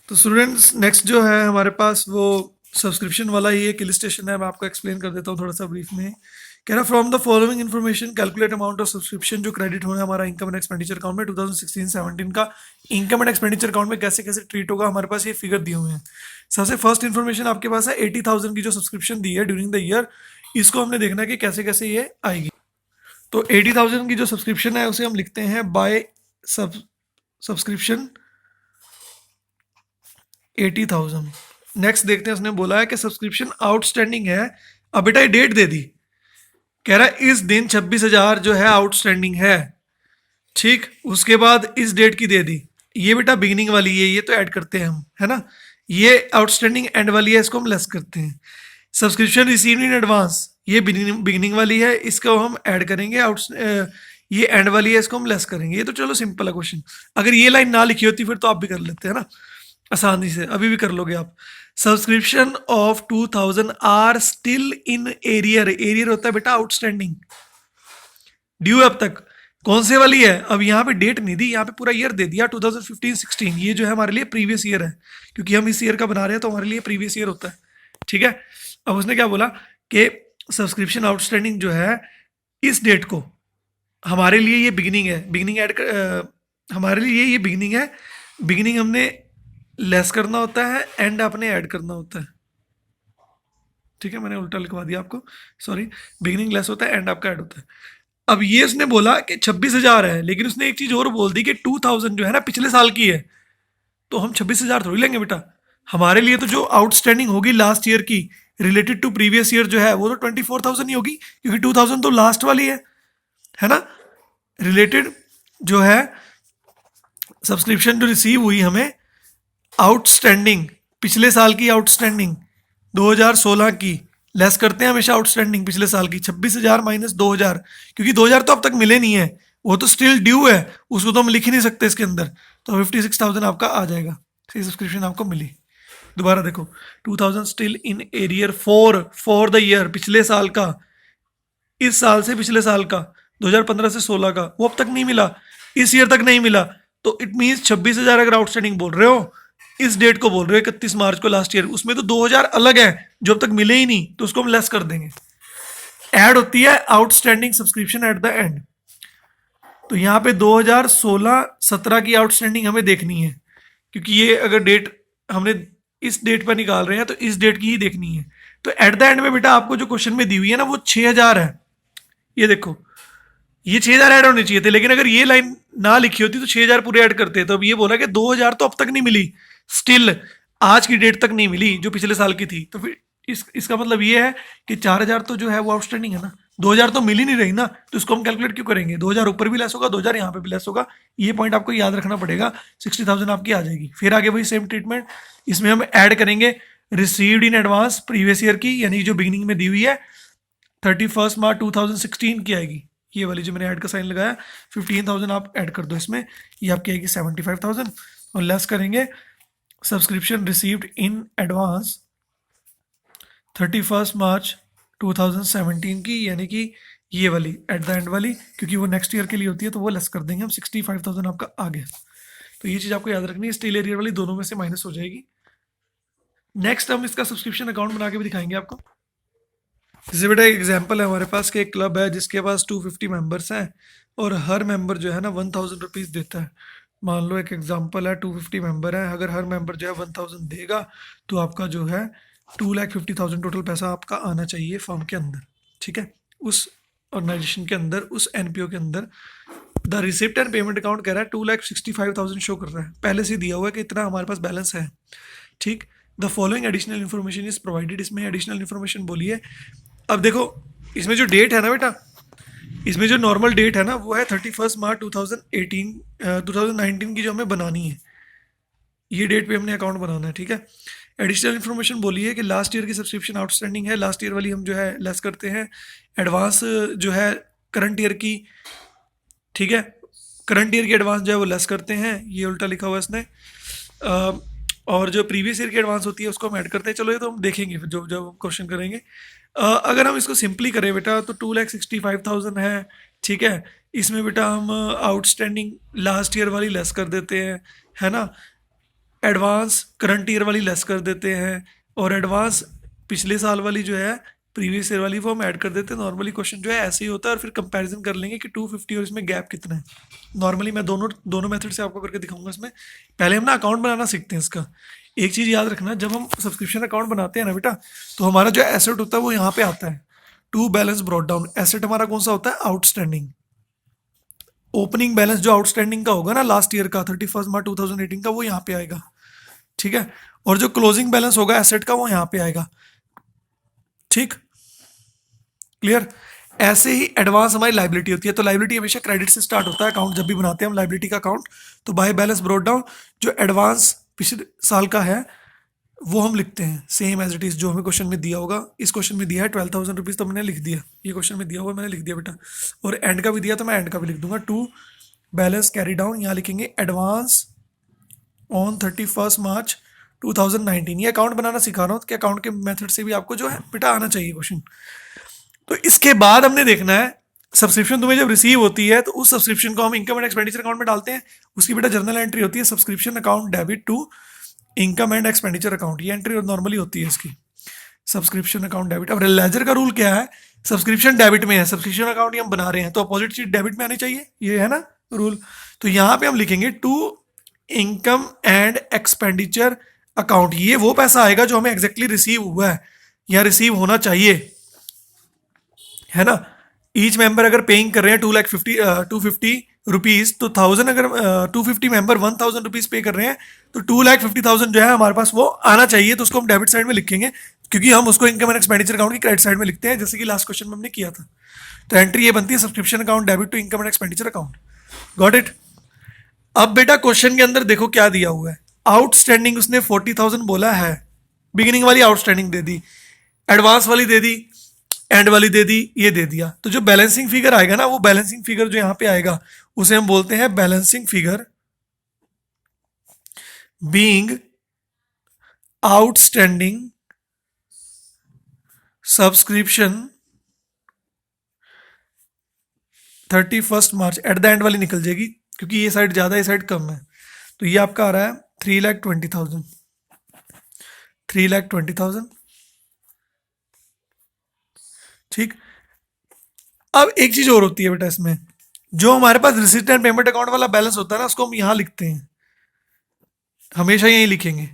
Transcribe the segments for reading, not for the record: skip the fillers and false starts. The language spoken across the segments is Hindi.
तो स्टूडेंट्स नेक्स्ट जो है हमारे पास वो सब्सक्रिप्शन वाला ही एक इलिस्ट्रेशन है, मैं आपको एक्सप्लेन कर देता हूँ थोड़ा सा ब्रीफ में। कह रहा from the following information calculate amount of subscription जो क्रेडिट होना है हमारा इनकम एंड एक्सपेंडिचर अकाउंट में 2016-17 का इनकम एंड एक्सपेंडिचर अकाउंट में कैसे कैसे ट्रीट होगा, हमारे पास ये फिगर दिए हुए हैं। सबसे फर्स्ट इन्फॉर्मेशन आपके पास है 80,000 की जो सब्सक्रिप्शन दी है ड्यूरिंग द ईयर, इसको हमने देखना है कि कैसे कैसे ये आएगी। तो 80,000 की जो सब्सक्रिप्शन है उसे हम लिखते हैं बाय सब्सक्रिप्शन 80,000। नेक्स्ट देखते हैं, उसने बोला है कि सब्सक्रिप्शन आउटस्टैंडिंग है। अब बेटा ये डेट दे दी, कह रहा है इस दिन 26,000 जो है आउटस्टैंडिंग है, ठीक। उसके बाद इस डेट की दे दी, ये बेटा बिगिनिंग वाली है, ये तो ऐड करते हैं हम, है ना। ये आउटस्टैंडिंग एंड वाली है, इसको हम लेस करते हैं। सब्सक्रिप्शन रिसीव्ड इन एडवांस, ये बिगिनिंग वाली है, इसको हम ऐड करेंगे। ये एंड वाली है, इसको हम लेस करेंगे। ये तो चलो सिंपल है क्वेश्चन। अगर ये लाइन ना लिखी होती फिर तो आप भी कर लेते हैं ना आसानी से, अभी भी कर लोगे आप। Subscription of 2,000 are still in arrear, arrear होता है बेटा आउटस्टैंडिंग, ड्यू अब तक। कौन से वाली है, अब यहाँ पे डेट नहीं दी, यहाँ पे पूरा ईयर दे दिया 2015-16। ये जो है हमारे लिए प्रीवियस ईयर है, क्योंकि हम इस ईयर का बना रहे हैं तो हमारे लिए प्रीवियस ईयर होता है, ठीक है। अब उसने क्या बोला कि सब्सक्रिप्शन आउटस्टैंडिंग जो है इस डेट को, हमारे लिए ये बिगिनिंग है, बिगिनिंग हमारे लिए ये बिगिनिंग है। बिगिनिंग हमने लेस करना होता है, एंड आपने ऐड करना होता है, ठीक है। मैंने उल्टा लिखवा दिया आपको, सॉरी। बिगिनिंग लेस होता है, एंड आपका ऐड होता है। अब ये उसने बोला कि 26,000 है, लेकिन उसने एक चीज और बोल दी कि 2,000 जो है ना पिछले साल की है, तो हम 26,000 थोड़ी लेंगे बेटा। हमारे लिए तो जो आउटस्टैंडिंग होगी लास्ट ईयर की रिलेटेड टू प्रीवियस ईयर जो है वो तो 24,000 ही होगी, क्योंकि 2,000 तो लास्ट वाली है ना। रिलेटेड जो है सब्सक्रिप्शन जो रिसीव हुई हमें आउटस्टैंडिंग, पिछले साल की आउटस्टैंडिंग 2016 की, लेस करते हैं हमेशा आउटस्टैंडिंग पिछले साल की, 26,000 माइनस 2,000, क्योंकि 2,000 तो अब तक मिले नहीं है, वो तो स्टिल ड्यू है, उसको तो हम लिख ही नहीं सकते इसके अंदर। तो 56,000 आपका आ जाएगा, सब्सक्रिप्शन आपको मिली। दोबारा देखो, 2,000 still in arrear for the year, पिछले साल का, इस साल से पिछले साल का, 2015 से 16 का, वो अब तक नहीं मिला, इस ईयर तक नहीं मिला। तो इट मीन 26,000 अगर आउटस्टैंडिंग बोल रहे हो, इस डेट को बोल रहे हो 31 मार्च को लास्ट ईयर, उसमें तो 2,000 अलग है जो अब तक मिले ही नहीं, तो उसको हम लेस कर देंगे। ऐड होती है outstanding subscription at the end. तो यहाँ पे 2016-17 की आउटस्टैंडिंग हमें देखनी है, क्योंकि ये अगर डेट हमने इस डेट पर निकाल रहे हैं तो इस डेट की ही देखनी है। तो एट द एंड में बेटा आपको जो क्वेश्चन में दी हुई है ना वो 6,000 है। ये देखो, ये 6,000 ऐड होने चाहिए थे, लेकिन अगर ये लाइन ना लिखी होती तो 6,000 पूरे ऐड करते। तो अब ये बोला कि 2,000 तो अब तक नहीं मिली, स्टिल आज की डेट तक नहीं मिली जो पिछले साल की थी। तो फिर इसका मतलब ये है कि 4,000 तो जो है वो आउटस्टैंडिंग है ना, 2,000 तो मिल ही नहीं रही ना, तो इसको हम कैलकुलेट क्यों करेंगे। 2,000 ऊपर भी लेस होगा, 2,000 यहाँ पे भी लेस होगा, ये पॉइंट आपको याद रखना पड़ेगा। 60,000 आपकी आ जाएगी। फिर आगे वही सेम ट्रीटमेंट, इसमें हम ऐड करेंगे received in advance previous year की, यानी जो बिगिनिंग में दी हुई है 31 मार्च 2016 की आएगी, ये वाली जो मैंने ऐड का साइन लगाया। 15,000 आप ऐड कर दो इसमें, ये आपकी आएगी 75,000। और लेस करेंगे सब्सक्रिप्शन रिसीव्ड इन एडवांस 31 मार्च 2017 की, यानी कि ये वाली एट द एंड वाली, क्योंकि वो नेक्स्ट ईयर के लिए होती है, तो वो लेस कर देंगे हम। 65,000 आपका आ गया। तो ये चीज़ आपको याद रखनी है, स्टील एरियर वाली दोनों में से माइनस हो जाएगी। नेक्स्ट हम इसका सब्सक्रिप्शन अकाउंट बना के भी दिखाएंगे आपको। जैसे बेटा एक एग्जाम्पल है हमारे पास कि एक क्लब है जिसके पास 250 मेंबर्स हैं, और हर मेंबर जो है ना 1,000 रुपीज़ देता है। मान लो एक एग्जांपल है, 250 मेंबर है, अगर हर मेंबर जो है 1,000 देगा तो आपका जो है 2,50,000 टोटल पैसा आपका आना चाहिए फर्म के अंदर, ठीक है, उस ऑर्गेनाइजेशन के अंदर, उस एनपीओ के अंदर। The receipt and payment account कह रहा है 2,65,000 शो कर रहा है, पहले से दिया हुआ है कि इतना हमारे पास बैलेंस है, ठीक। The following additional information is provided, इसमें एडिशनल इन्फॉर्मेशन बोलिए। अब देखो, इसमें जो डेट है ना बेटा, इसमें जो नॉर्मल डेट है ना वो है 31 मार्च 2019 की, जो हमें बनानी है, ये डेट पे हमने अकाउंट बनाना है, ठीक है। एडिशनल इन्फॉर्मेशन बोली है कि लास्ट ईयर की सब्सक्रिप्शन आउटस्टैंडिंग है, लास्ट ईयर वाली हम जो है लेस करते हैं। एडवांस जो है करंट ईयर की, ठीक है, करंट ईयर की एडवांस जो है वो लेस करते हैं, ये उल्टा लिखा हुआ है इसने। और जो प्रीवियस ईयर की एडवांस होती है उसको हम ऐड करते हैं। चलो ये तो हम देखेंगे फिर जो जब क्वेश्चन करेंगे। अगर हम इसको सिंपली करें बेटा तो 2,65,000 है, ठीक है। इसमें बेटा हम आउटस्टैंडिंग लास्ट ईयर वाली लेस कर देते हैं, है ना। एडवांस करंट ईयर वाली लेस कर देते हैं, और एडवांस पिछले साल वाली जो है प्रीवियस ईयर वाली वो हम ऐड कर देते हैं। नॉर्मली क्वेश्चन जो है ऐसे ही होता है, और फिर कंपैरिजन कर लेंगे कि 250 और इसमें गैप कितना है। नॉर्मली मैं दोनों दोनों मेथड से आपको करके दिखाऊंगा इसमें। पहले हम ना अकाउंट बनाना सीखते हैं इसका। एक चीज़ याद रखना, जब हम सब्सक्रिप्शन अकाउंट बनाते हैं ना बेटा, तो हमारा जो एसेट होता है वो यहाँ पे आता है, to balance brought down. Asset हमारा कौन सा होता है? आउटस्टैंडिंग। ओपनिंग बैलेंस जो आउटस्टैंडिंग का होगा ना लास्ट ईयर का 31 मार्च 2018 का, वो यहाँ पे आएगा, ठीक है। और जो क्लोजिंग बैलेंस होगा एसेट का वो यहाँ पे आएगा, ठीक, क्लियर। ऐसे ही एडवांस हमारी लाइबिलिटी होती है, तो लाइबिलिटी हमेशा क्रेडिट से स्टार्ट होता है अकाउंट जब भी बनाते हैं हम लाइबिलिटी का अकाउंट। तो बाय बैलेंस ब्रॉट डाउन जो एडवांस पिछले साल का है वो हम लिखते हैं सेम एज इट इज, जो हमें क्वेश्चन में दिया होगा। इस क्वेश्चन में दिया है 12,000 रुपीज़, तो मैंने लिख दिया, ये क्वेश्चन में दिया हुआ मैंने लिख दिया बेटा। और एंड का भी दिया तो मैं एंड का भी लिख दूंगा, टू बैलेंस कैरी डाउन, यहाँ लिखेंगे एडवांस ऑन 31 मार्च 2019। ये अकाउंट बनाना सिखा रहा हूँ कि अकाउंट के मेथड से भी आपको जो है बेटा आना चाहिए क्वेश्चन। तो इसके बाद हमने देखना है सब्सक्रिप्शन तुम्हें जब रिसीव होती है तो उस सब्सक्रिप्शन को हम इनकम एंड एक्सपेंडिचर अकाउंट में डालते हैं। उसकी बेटा जर्नल एंट्री होती है subscription account debit to income and expenditure account, ये एंट्री नॉर्मली होती है इसकी, सब्सक्रिप्शन अकाउंट डेबिट। अब लेजर का रूल क्या है? सब्सक्रिप्शन डेबिट में है, सब्सक्रिप्शन अकाउंट ही हम बना रहे हैं, तो अपोजिट चीज डेबिट में आनी चाहिए, ये है ना रूल। तो यहाँ पे हम लिखेंगे to income and expenditure account. ये वो पैसा आएगा जो हमें एग्जैक्टली रिसीव हुआ है या रिसीव होना चाहिए, है ना। ईच मेंबर अगर पेइंग कर रहे हैं 250 रुपीज़, तो 1000 अगर 250 मेंबर 1000 रुपीज़ पे कर रहे हैं, तो 250,000 जो है हमारे पास वो आना चाहिए। तो उसको हम डेबिट साइड में लिखेंगे, क्योंकि हम उसको इनकम एंड एक्सपेंडिचर अकाउंट की क्रेडिट साइड में लिखते हैं, जैसे कि लास्ट क्वेश्चन में हमने किया था। तो एंट्री ये बनती है subscription account debit to income and expenditure account. Got it. अब बेटा क्वेश्चन के अंदर देखो क्या दिया हुआ है। आउटस्टैंडिंग उसने 40,000 बोला है, बिगिनिंग वाली आउटस्टैंडिंग दे दी, एडवांस वाली दे दी, एंड वाली दे दी, ये दे दिया। तो जो बैलेंसिंग फिगर आएगा ना, वो बैलेंसिंग फिगर जो यहां पे आएगा उसे हम बोलते हैं balancing figure being outstanding subscription 31 March. At the end वाली निकल जाएगी क्योंकि ये साइड ज्यादा, ये साइड कम है। तो ये आपका आ रहा है 3,20,000, 3,20,000, ठीक। अब एक चीज और होती है बेटा इसमें, जो हमारे पास रिसीट एंड पेमेंट अकाउंट वाला बैलेंस होता है ना, उसको हम यहां लिखते हैं, हमेशा यही लिखेंगे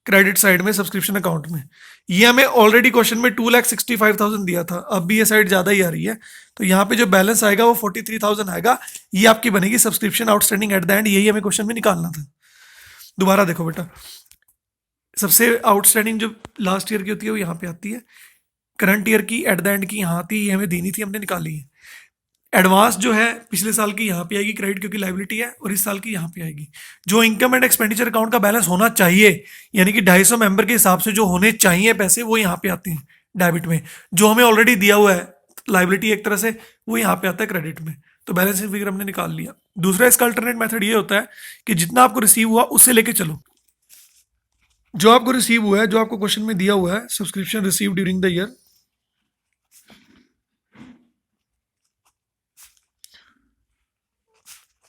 क्रेडिट साइड में सब्सक्रिप्शन अकाउंट में। ये हमें ऑलरेडी क्वेश्चन में 2,65,000 दिया था, अब भी ये साइड ज्यादा ही आ रही है, तो यहाँ पे जो बैलेंस आएगा वो 43,000 आएगा। ये आपकी बनेगी subscription outstanding at the end, यही हमें क्वेश्चन में निकालना था। दोबारा देखो बेटा, सबसे आउटस्टैंडिंग जो लास्ट ईयर की होती है वो यहाँ पे आती है, करंट ईयर की एट द एंड की यहाँ आती है, ये हमें देनी थी, हमने निकाली है। एडवांस जो है पिछले साल की यहाँ पे आएगी क्रेडिट, क्योंकि लाइबिलिटी है, और इस साल की यहाँ पे आएगी। जो इनकम एंड एक्सपेंडिचर अकाउंट का बैलेंस होना चाहिए, यानी कि 250 मेंबर के हिसाब से जो होने चाहिए पैसे, वो यहाँ पे आते हैं डेबिट में। जो हमें ऑलरेडी दिया हुआ है लाइबिलिटी एक तरह से, वो यहाँ पे आता है क्रेडिट में। तो बैलेंसिंग फिगर हमने निकाल लिया। दूसरा इसका अल्टरनेट मेथड ये होता है कि जितना आपको रिसीव हुआ उससे लेके चलो, जो आपको रिसीव हुआ है, जो आपको क्वेश्चन में दिया हुआ है subscription receive during the year,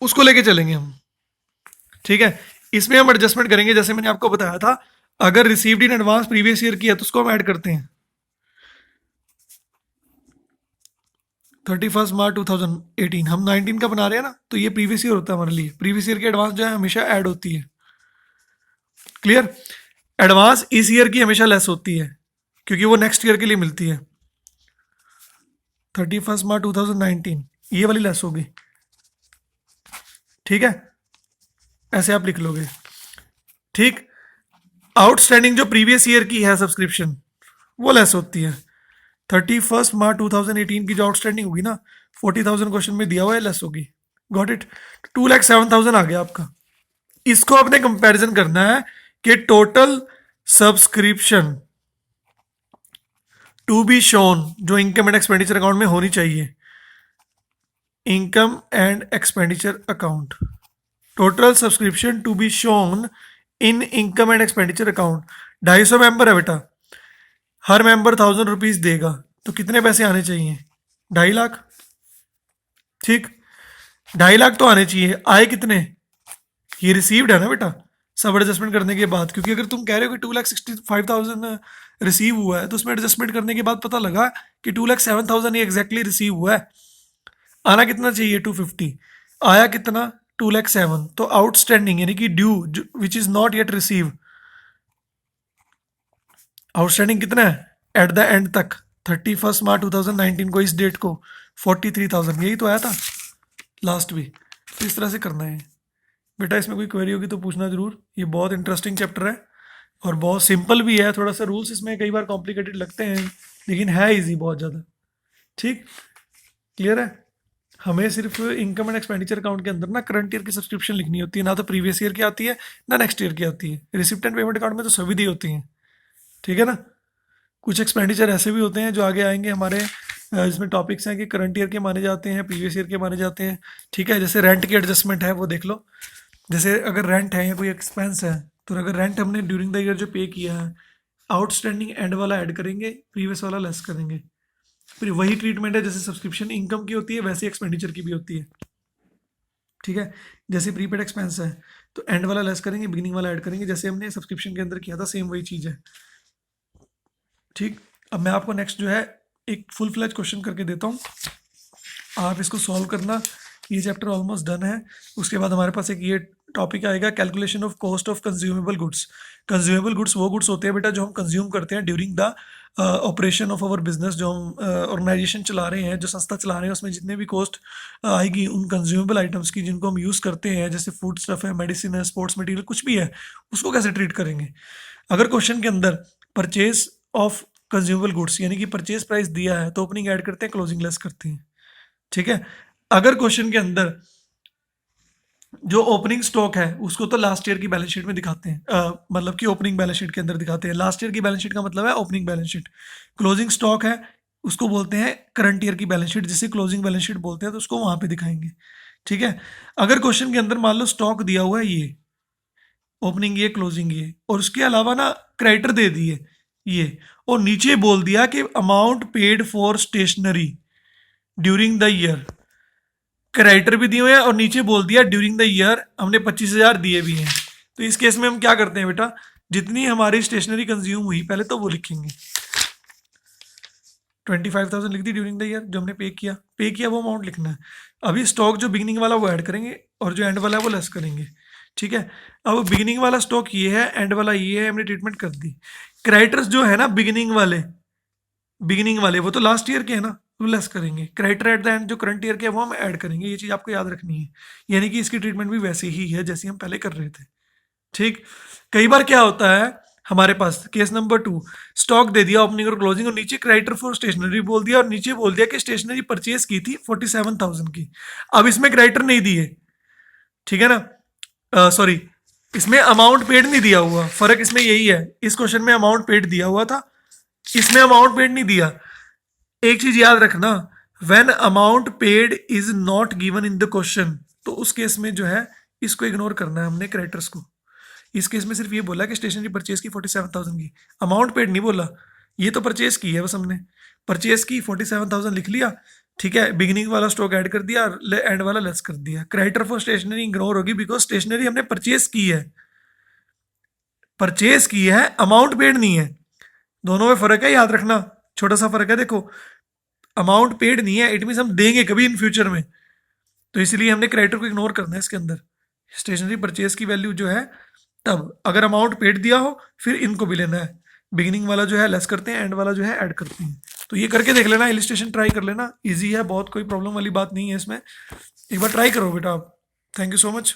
उसको लेके चलेंगे हम, ठीक है। इसमें हम एडजस्टमेंट करेंगे, जैसे मैंने आपको बताया था, अगर received in advance previous year की है तो उसको हम ऐड करते हैं 31 मार्च 2018। हम 19 का बना रहे हैं ना, तो ये प्रीवियस ईयर होता है हमारे लिए। प्रीवियस ईयर की एडवांस जो है हमेशा ऐड होती है, क्लियर। एडवांस इस ईयर की हमेशा लेस होती है क्योंकि वो नेक्स्ट ईयर के लिए मिलती है। 31 मार्च 2019 ये वाली लेस होगी, ठीक है, ऐसे आप लिख लोगे, ठीक। आउटस्टैंडिंग जो प्रीवियस ईयर की है सब्सक्रिप्शन, वो लेस होती है। 31 मार्च 2018 की जो आउटस्टैंडिंग होगी ना, 40,000 क्वेश्चन में दिया हुआ है, लेस होगी। Got it. 2,07,000 आ गया आपका। इसको अपने कंपैरिजन करना है कि total subscription to be shown जो इनकम एंड एक्सपेंडिचर अकाउंट में होनी चाहिए, income and expenditure account, total subscription to be shown in income and expenditure account. 250 member है बेटा, हर मेंबर 1,000 रुपीज देगा, तो कितने पैसे आने चाहिए? 2.5 लाख, ठीक। 2.5 लाख तो आने चाहिए। आए कितने? ये रिसीव्ड है ना बेटा, सब एडजस्टमेंट करने के बाद, क्योंकि अगर तुम कह रहे हो कि 2,65,000 रिसीव हुआ है तो उसमें एडजस्टमेंट करने के बाद पता लगा कि 2,07,000 ही एग्जैक्टली रिसीव हुआ है। आना कितना चाहिए 250, आया कितना 2,07,000, तो आउटस्टैंडिंग यानी कि due which is not yet receive, outstanding कितना है एट द एंड तक 31 मार्च 2019 को, इस डेट को 43,000, यही तो आया था लास्ट भी। तो इस तरह से करना है बेटा। इसमें कोई क्वेरी होगी तो पूछना जरूर। ये बहुत इंटरेस्टिंग चैप्टर है और बहुत सिंपल भी है। थोड़ा सा रूल्स इसमें कई बार कॉम्प्लिकेटेड लगते हैं लेकिन है इजी बहुत ज़्यादा। ठीक, क्लियर है। हमें सिर्फ इनकम एंड एक्सपेंडिचर अकाउंट के अंदर ना करंट ईयर की सब्सक्रिप्शन लिखनी होती है, ना तो प्रीवियस ईयर की आती है ना नेक्स्ट ईयर की आती है। रिसिप्ट एंड पेमेंट अकाउंट में तो सभी दी होती हैं, ठीक है ना। कुछ एक्सपेंडिचर ऐसे भी होते हैं जो आगे आएंगे हमारे, जिसमें टॉपिक्स हैं कि करंट ईयर के माने जाते हैं, प्रीवियस ईयर के माने जाते हैं, ठीक है। जैसे रेंट की एडजस्टमेंट है वो देख लो। जैसे अगर रेंट है या कोई एक्सपेंस है तो अगर रेंट हमने ड्यूरिंग द ईयर जो पे किया है, आउटस्टैंडिंग एंड वाला ऐड करेंगे, प्रीवियस वाला लेस करेंगे। फिर वही ट्रीटमेंट है जैसे सब्सक्रिप्शन इनकम की होती है वैसे एक्सपेंडिचर की भी होती है, ठीक है। जैसे प्रीपेड एक्सपेंस है तो एंड वाला लेस करेंगे, बिगिनिंग वाला ऐड करेंगे, जैसे हमने सब्सक्रिप्शन के अंदर किया था सेम वही चीज़ है, ठीक। अब मैं आपको नेक्स्ट जो है एक फुल फ्लैज क्वेश्चन करके देता हूँ, आप इसको सॉल्व करना। ये चैप्टर ऑलमोस्ट डन है। उसके बाद हमारे पास एक ये टॉपिक आएगा, calculation of cost of consumable goods. Consumable goods वो गुड्स होते हैं बेटा जो हम कंज्यूम करते हैं during the operation of our business. जो हम ऑर्गेनाइजेशन चला रहे हैं, जो संस्था चला रहे हैं, उसमें जितने भी कॉस्ट आएगी उन कंज्यूमेबल आइटम्स की जिनको हम यूज़ करते हैं, जैसे फूड स्टफ है, मेडिसिन है, स्पोर्ट्स मटेरियल कुछ भी है, उसको कैसे ट्रीट करेंगे। अगर क्वेश्चन के अंदर परचेज ऑफ कंज्यूमेबल गुड्स यानी कि परचेज प्राइस दिया है तो ओपनिंग ऐड करते हैं, क्लोजिंग लेस करते हैं, ठीक है। अगर क्वेश्चन के अंदर जो ओपनिंग स्टॉक है उसको तो लास्ट ईयर की बैलेंस शीट में दिखाते हैं, मतलब कि ओपनिंग बैलेंस शीट के अंदर दिखाते हैं। लास्ट ईयर की बैलेंस शीट का मतलब है opening balance sheet. Closing stock है उसको बोलते हैं करंट ईयर की बैलेंस शीट, जिसे क्लोजिंग बैलेंस शीट बोलते हैं, तो उसको वहां पे दिखाएंगे, ठीक है। अगर क्वेश्चन के अंदर मान लो स्टॉक दिया हुआ है ये, ओपनिंग ये, क्लोजिंग ये, और उसके अलावा ना क्रेडिटर दे दिए ये, और नीचे बोल दिया कि amount paid for stationery during the year, creditor भी दिए हुए हैं और नीचे बोल दिया ड्यूरिंग द ईयर हमने 25,000 दिए भी हैं। तो इस केस में हम क्या करते हैं बेटा, जितनी हमारी स्टेशनरी कंज्यूम हुई पहले तो वो लिखेंगे। 25,000 लिख दी ड्यूरिंग द ईयर, जो हमने पे किया वो अमाउंट लिखना है। अभी स्टॉक जो बिगिनिंग वाला वो ऐड करेंगे और जो एंड वाला है वो लेस करेंगे, ठीक है। अब बिगिनिंग वाला स्टॉक ये है, एंड वाला ये है, हमने ट्रीटमेंट कर दी। क्रेडिटर्स जो है ना बिगिनिंग वाले वो तो लास्ट ईयर के है ना, तो लेस करेंगे। क्रेडिटर एट द एंड जो करंट ईयर के है वो हम ऐड करेंगे। ये चीज़ आपको याद रखनी है, यानी कि इसकी ट्रीटमेंट भी वैसे ही है जैसे हम पहले कर रहे थे, ठीक। कई बार क्या होता है हमारे पास, केस नंबर 2, स्टॉक दे दिया ओपनिंग और क्लोजिंग और नीचे क्रेडिटर फॉर स्टेशनरी बोल दिया और नीचे बोल दिया कि स्टेशनरी परचेज की थी 47,000 की। अब इसमें क्रेडिटर नहीं दिए, ठीक है ना, सॉरी इसमें अमाउंट पेड नहीं दिया हुआ। फर्क इसमें यही है, इस क्वेश्चन में अमाउंट पेड दिया हुआ था, इसमें अमाउंट पेड नहीं दिया। एक चीज याद रखना, when amount paid is not given in the question, तो उस केस में जो है इसको इग्नोर करना है हमने क्रेडिटर्स को। इस केस में सिर्फ ये बोला कि स्टेशनरी परचेज की 47,000 की, अमाउंट पेड नहीं बोला। ये तो परचेज की है, बस हमने परचेज की 47,000 लिख लिया, ठीक है। बिगिनिंग वाला स्टॉक ऐड कर दिया, एंड वाला लेस कर दिया। क्रेडिटर फॉर स्टेशनरी इग्नोर होगी बिकॉज स्टेशनरी हमने परचेज की है, अमाउंट पेड नहीं है। दोनों में फर्क है, याद रखना, छोटा सा फर्क है। देखो अमाउंट पेड नहीं है, इट मीन हम देंगे कभी इन फ्यूचर में, तो इसलिए हमने क्रेडिटर को इग्नोर करना है इसके अंदर। स्टेशनरी परचेज की वैल्यू जो है तब, अगर अमाउंट पेड दिया हो फिर इनको भी लेना है। बिगिनिंग वाला जो है लेस करते हैं, एंड वाला जो है ऐड करते हैं। तो ये करके देख लेना, इलिस्ट्रेशन ट्राई कर लेना, इजी है बहुत, कोई प्रॉब्लम वाली बात नहीं है इसमें। एक बार ट्राई करो बेटा आप। Thank you so much.